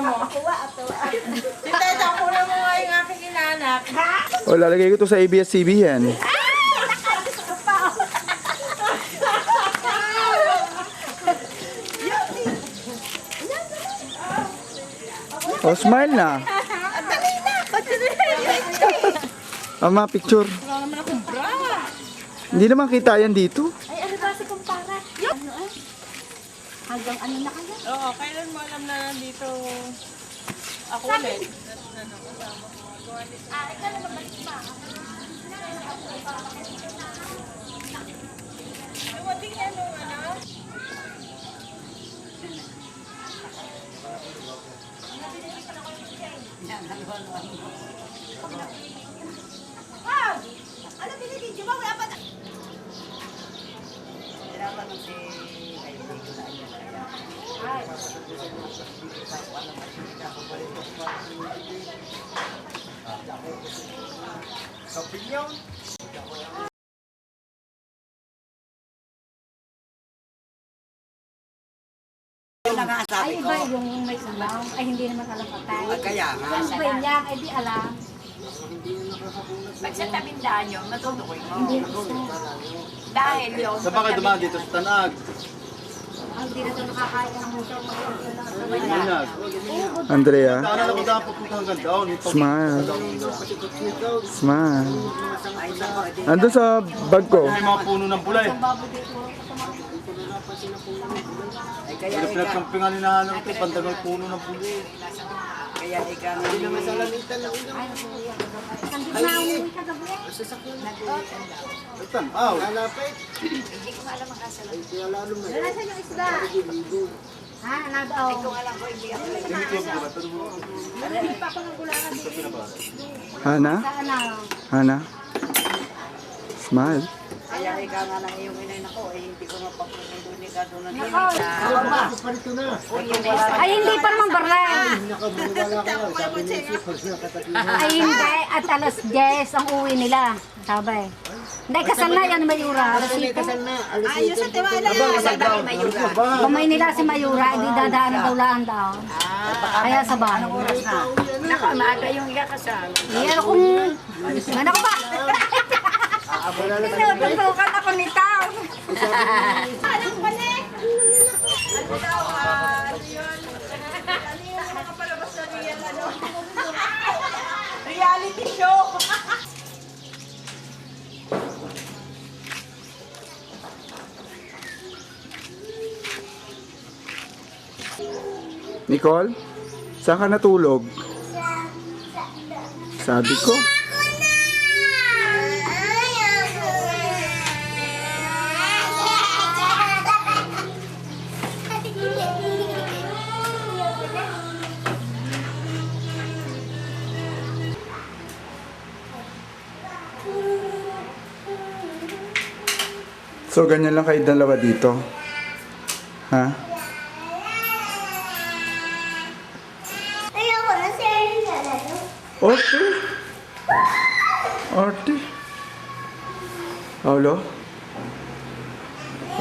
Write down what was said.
mo. Tita, ito, kunin mo nga yung aking inanak. O, lalagay ko to sa ABS-CBN. O, smile na. Ama, picture. Wala naman akong bra. Hindi naman kita yan dito. Ay, ano ba si kumpara? Ano eh? Hanggang ano na kaya? Oo, kailan mo alam na nandito ako ulit? Ikaw na mabalik pa. Dumating yan nung ano? Wow! Ano binibidyo mo? Wala pa na. Sabi Ay, ko, iba yung may sabaw. Ay, hindi naman alam patay. kaya nga. Yung iba niya, ay di alam. Pag sa tabindaan nyo, matutukoy mo. Hindi gusto. Dahil yun, Saan ba kayo dumaan dito sa Tanag? Ang hindi na ito nakakaya ng mundo. Tanag. Andrea, Ano na ko dapat punta hanggang down? smile. Smile. Andun sa bag ko. May mga puno ng bulay. Babo dito. Hindi pinagkampingan ni Nanang ito. Pandagang puno ng bulay. kaya ikaw hindi naman sa lamitan lang. Sandit na umuwi ka gabi. Ito, aw. Hindi ko alam ang kasalan. Nasaan yung isda? Ha, nagaw. Kung alam ko, hindi ako. Hindi pa ako nagkulangan dito. Hana? Saan na? Hana? Smile. Kaya ikaw nga lang iyong inay nako, eh, hindi ko mapapunin doon ikaw doon na Nako. din. Ay, hindi pa naman barlan. Ay, hindi. At alas 10 ang uwi nila. Sabi. Hindi, kasal na yan, Mayura. Ayos sa tiwala. Kasal na ni Mayura. Kumay nila si Mayura, hindi dadaan ng ulaan daw. Kaya sa bahay. Nako, maaga yung ikakasal. Iyan akong... Ano ko ba? Tinututukan ako ni Tao. Anong balik? Ano daw, ano yun? Ano yung mga palabas na real, ano? Reality show! Nicole, saan ka natulog? Sabi ko. So, ganyan lang kayo dalawa dito? Ha? Ayoko na sharing na lang. Arte? Arte? Paulo?